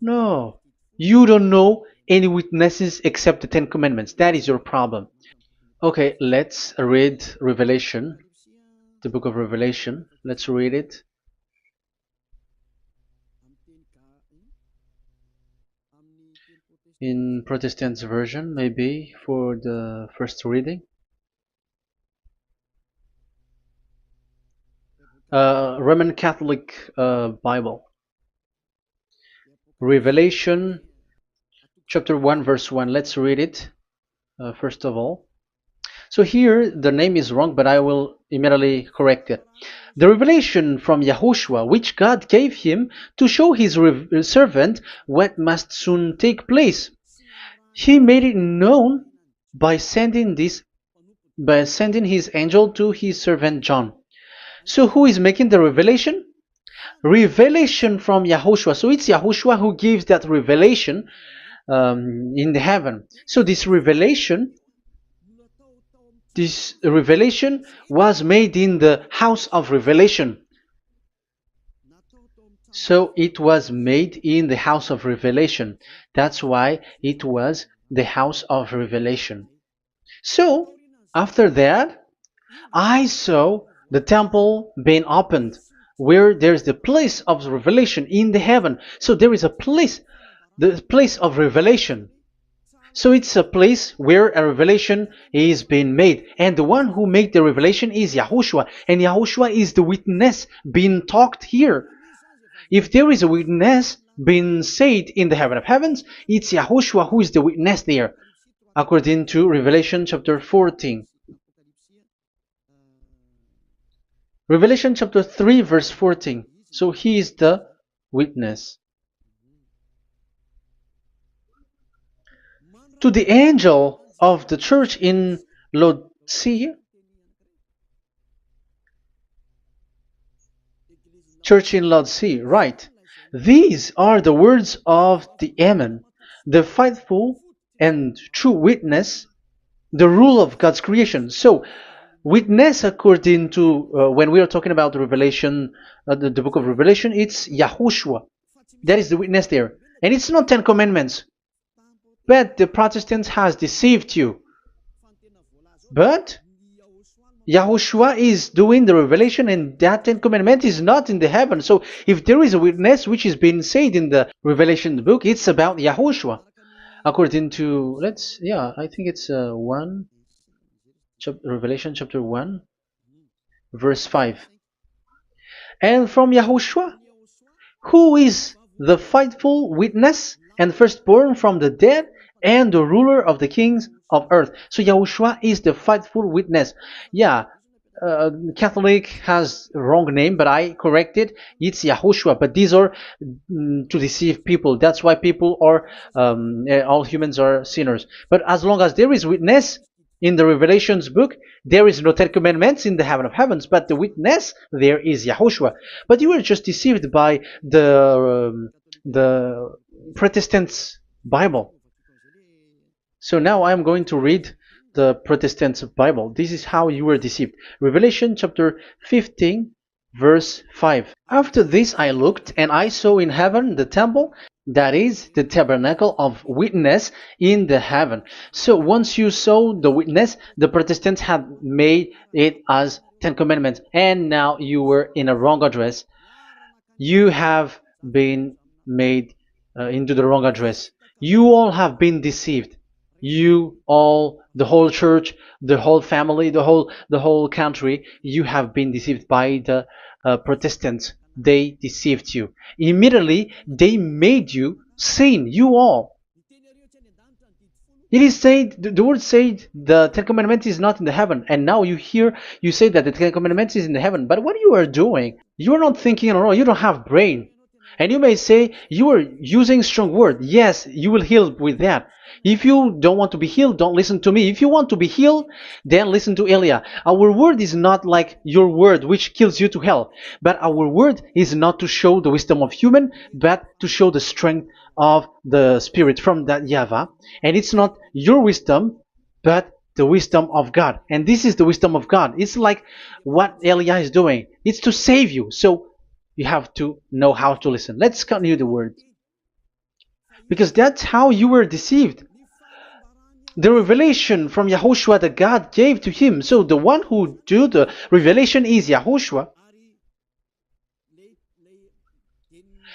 S1: No, you don't know any witnesses except the Ten Commandments. That is your problem. Okay, let's read Revelation, the book of Revelation. Let's read it. In Protestant version, maybe for the first reading. Roman Catholic Bible. Revelation chapter 1 verse 1. Let's read it first of all. So here the name is wrong, but I will immediately correct it. The revelation from YAHOSHUAH, which God gave him to show his servant what must soon take place. He made it known by sending his angel to his servant John. So who is making the revelation? Revelation from YAHOSHUAH. So it's YAHOSHUAH who gives that revelation in the heaven. So this revelation was made in the house of revelation. So it was made in the house of revelation. That's why it was the house of revelation. So, after that, I saw the temple being opened, where there's the place of revelation in the heaven. So there is a place, the place of revelation. So it's a place where a revelation is being made. And the one who made the revelation is YAHOSHUAH. And YAHOSHUAH is the witness being talked here. If there is a witness being said in the heaven of heavens, it's YAHOSHUAH who is the witness there, according to Revelation chapter 14. Revelation chapter 3 verse 14. So he is the witness. To the angel of the church in Laodicea, right. These are the words of the Amen, the faithful and true witness, the rule of God's creation. So, witness according to, when we are talking about the Revelation, the book of Revelation, it's YAHOSHUAH. That is the witness there. And it's not 10 Commandments. But the Protestants has deceived you. But YAHOSHUAH is doing the revelation, and that 10 Commandment is not in the heaven. So if there is a witness which is being said in the Revelation book, it's about YAHOSHUAH. According to, I think it's Revelation chapter 1, verse 5. And from YAHOSHUAH, who is the faithful witness and firstborn from the dead and the ruler of the kings of earth. So YAHOSHUAH is the faithful witness. Catholic has a wrong name, but I corrected. It's YAHOSHUAH. But these are to deceive people. That's why people are, all humans are sinners. But as long as there is witness in the Revelations book, there is no 10 Commandments in the heaven of heavens, but the witness there is YAHOSHUAH. But you were just deceived by the Protestants' Bible. So now I'm going to read the Protestants' Bible. This is how you were deceived. Revelation chapter 15, verse 5. After this I looked, and I saw in heaven the temple, that is the tabernacle of witness in the heaven. So once you saw the witness, the Protestants had made it as 10 Commandments, and now you were in a wrong address. You have been made into the wrong address. You all have been deceived. You all, the whole church, the whole family, the whole country, you have been deceived by the Protestants. They deceived you. Immediately, they made you sin, you all. It is said, the word said the 10 Commandments is not in the heaven. And now you say that the 10 Commandments is in the heaven. But what you are doing, you are not thinking at all. You don't have brain. And you may say, you are using strong word. Yes, you will heal with that. If you don't want to be healed, don't listen to me. If you want to be healed, then listen to Elia. Our word is not like your word, which kills you to hell. But our word is not to show the wisdom of human, but to show the strength of the Spirit from that YAHVAH. And it's not your wisdom, but the wisdom of God. And this is the wisdom of God. It's like what Elia is doing. It's to save you. So you have to know how to listen. Let's continue the word. Because that's how you were deceived. The revelation from YAHOSHUAH that God gave to him. So the one who do the revelation is YAHOSHUAH.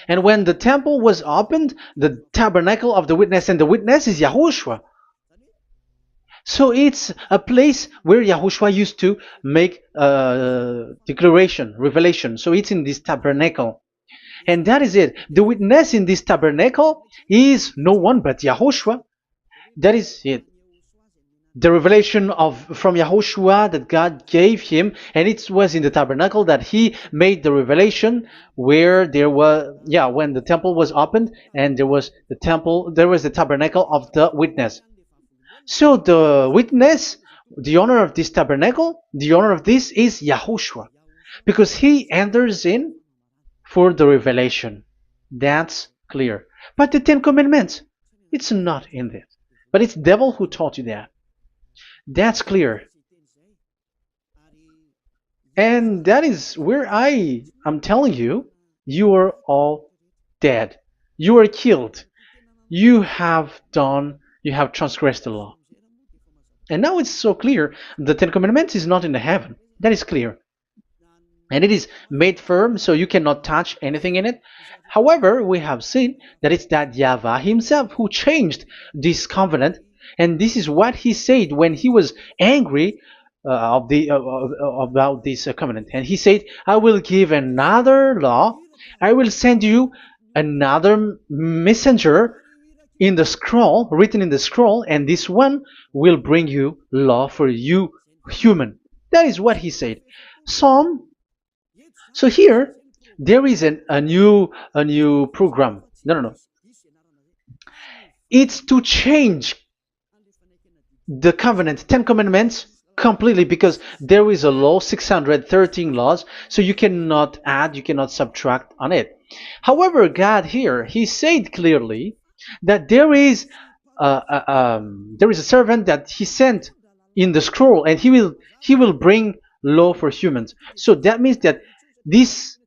S1: And when the temple was opened, the tabernacle of the witness, and the witness is YAHOSHUAH. So it's a place where YAHOSHUAH used to make declaration, revelation. So it's in this tabernacle. And that is it. The witness in this tabernacle is no one but YAHOSHUAH. That is it. The revelation from YAHOSHUAH that God gave him, and it was in the tabernacle that he made the revelation, where there was, when the temple was opened, and there was the tabernacle of the witness. So the witness, the owner of this tabernacle, the owner of this is YAHOSHUAH, because he enters in for the revelation. That's clear. But the 10 Commandments, it's not in there. But it's the devil who taught you that. That's clear. And that is where I'm telling you, you are all dead. You are killed. You have You have transgressed the law. And now it's so clear. The Ten Commandments is not in the heaven. That is clear. And it is made firm, so you cannot touch anything in it. However, we have seen that it's that YAHVAH himself who changed this covenant, and this is what he said when he was angry about this covenant. And he said, "I will give another law. I will send you another messenger in the scroll, written in the scroll, and this one will bring you law for you, human." That is what he said. Psalm so here there is a new program. No. It's to change the covenant, Ten Commandments completely, because there is a law, 613 laws, so you cannot add, you cannot subtract on it. However, God here, he said clearly that there is a servant that he sent in the scroll, and he will bring law for humans. So that means that this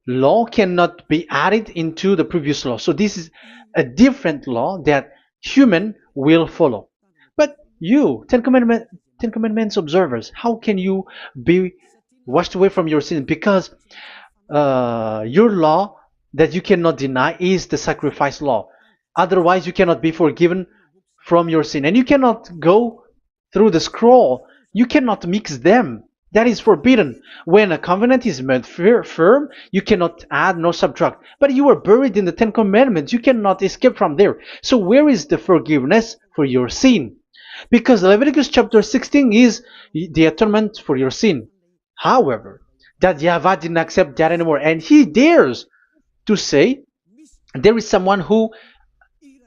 S1: law cannot be added into the previous law. So this is a different law that human will follow. But you, Ten Commandments observers, how can you be washed away from your sin? Because your law that you cannot deny is the sacrifice law. Otherwise, you cannot be forgiven from your sin. And you cannot go through the scroll. You cannot mix them. That is forbidden. When a covenant is made firm, you cannot add nor subtract. But you are buried in the Ten Commandments. You cannot escape from there. So where is the forgiveness for your sin? Because Leviticus chapter 16 is the atonement for your sin. However, that YAHVAH didn't accept that anymore. And he dares to say there is someone who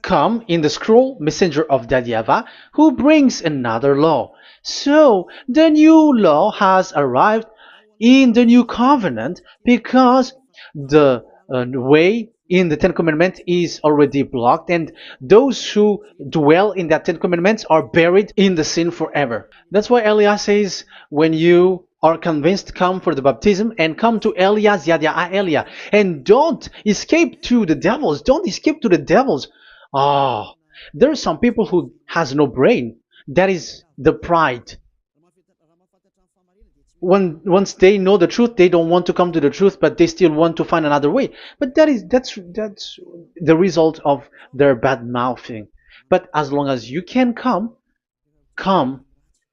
S1: come in the scroll, messenger of that YAHVAH, who brings another law. So the new law has arrived in the new covenant because the way in the Ten Commandments is already blocked, and those who dwell in that Ten Commandments are buried in the sin forever. That's why Elias says, when you are convinced, come for the baptism and come to Elias, Yada Elia, and don't escape to the devils. Don't escape to the devils. Ah, there are some people who has no brain. That is the pride. Once they know the truth, they don't want to come to the truth, but they still want to find another way. But that's the result of their bad mouthing. But as long as you can come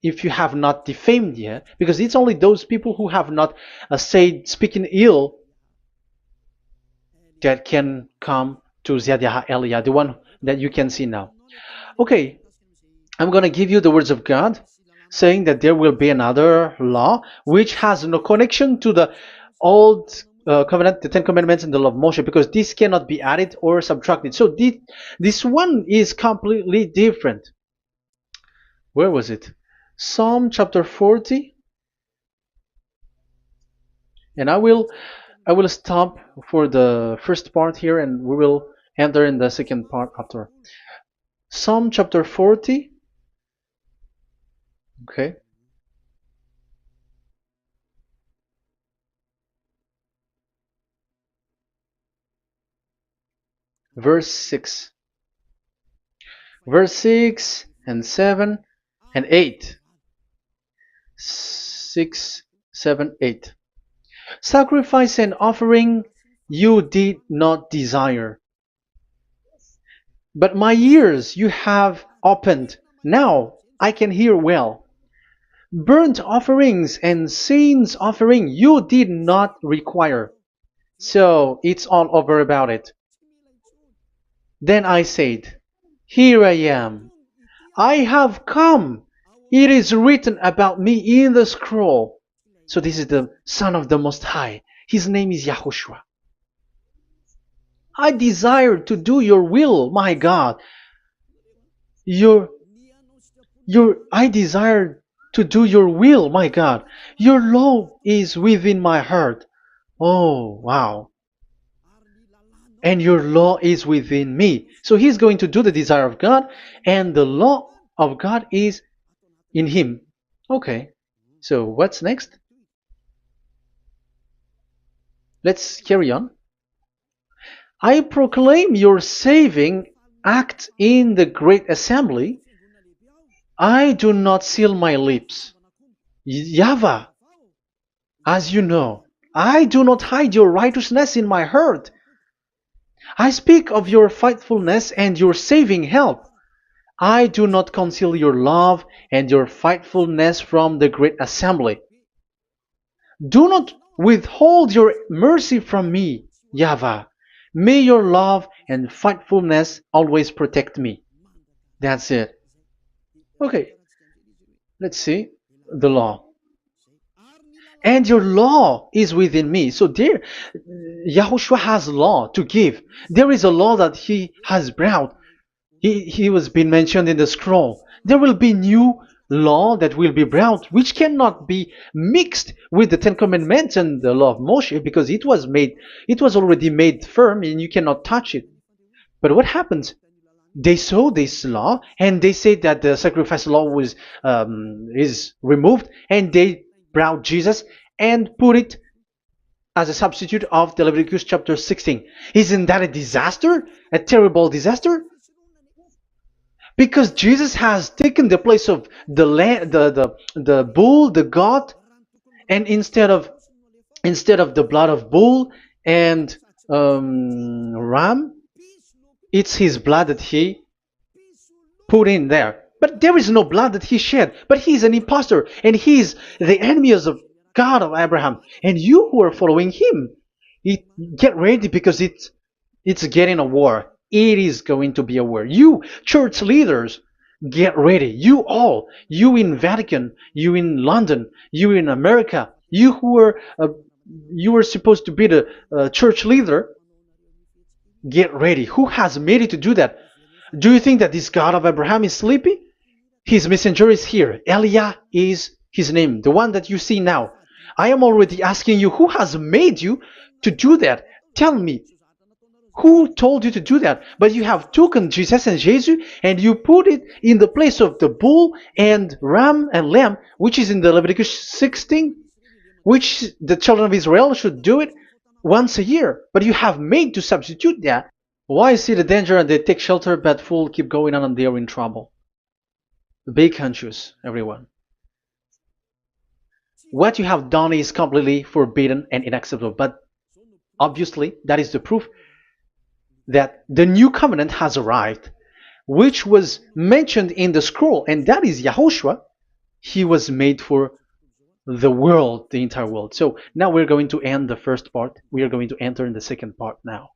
S1: if you have not defamed yet, because it's only those people who have not said speaking ill that can come to Ziyad Elia, the one that you can see now. Okay, I'm going to give you the words of God, saying that there will be another law which has no connection to the old covenant, the Ten Commandments and the law of Moshe, because this cannot be added or subtracted. So this one is completely different. Where was it? Psalm chapter 40. And I will stop for the first part here, and we will enter in the second part after. Psalm chapter 40. Okay. Verse 6. Verse 6 and 7 and 8. 6, 7, 8. Sacrifice and offering you did not desire, but my ears you have opened. Now I can hear well. Burnt offerings and sins offering you did not require. So it's all over about it. Then I said, here I am. I have come. It is written about me in the scroll. So this is the Son of the Most High. His name is YAHOSHUAH. I desire to do your will, my God. I desire to do your will, my God. Your law is within my heart. Oh, wow. And your law is within me. So he's going to do the desire of God, and the law of God is in him. Okay, so what's next? Let's carry on. I proclaim your saving act in the great assembly, I do not seal my lips. YAHVAH, as you know, I do not hide your righteousness in my heart. I speak of your faithfulness and your saving help. I do not conceal your love and your faithfulness from the great assembly. Do not withhold your mercy from me, YAHVAH. May your love and faithfulness always protect me. That's it. Okay, let's see the law. And your law is within me. So there, Yahushua has law to give. There is a law that he has brought. He was being mentioned in the scroll. There will be new law that will be brought, which cannot be mixed with the Ten Commandments and the law of Moshe, because it was already made firm, and you cannot touch it. But what happens? They saw this law, and they said that the sacrifice law was is removed, and they brought Jesus and put it as a substitute of the Leviticus chapter 16. Isn't that a disaster? A terrible disaster? Because Jesus has taken the place of the bull, the goat, and instead of the blood of bull and ram, it's his blood that he put in there. But there is no blood that he shed. But he's an impostor, and he's the enemy of God of Abraham. And you who are following him, get ready, because it's getting a war. It is going to be a war. You church leaders, get ready. You all, you in Vatican, you in London, you in America, you were supposed to be the church leader. Get ready. Who has made it to do that? Do you think that this God of Abraham is sleepy? His messenger is here. Eliah is his name, the one that you see now. I am already asking you, who has made you to do that? Tell me, who told you to do that? But you have taken Jesus and Jesus, and you put it in the place of the bull and ram and lamb, which is in the Leviticus 16, which the children of Israel should do it once a year. But you have made to substitute that. Why see the danger and they take shelter, but fool keep going on and they are in trouble? Be conscious, everyone. What you have done is completely forbidden and unacceptable. But obviously, that is the proof that the new covenant has arrived, which was mentioned in the scroll, and that is Yahushua. He was made for the world, the entire world. So now we're going to end the first part. We are going to enter in the second part now.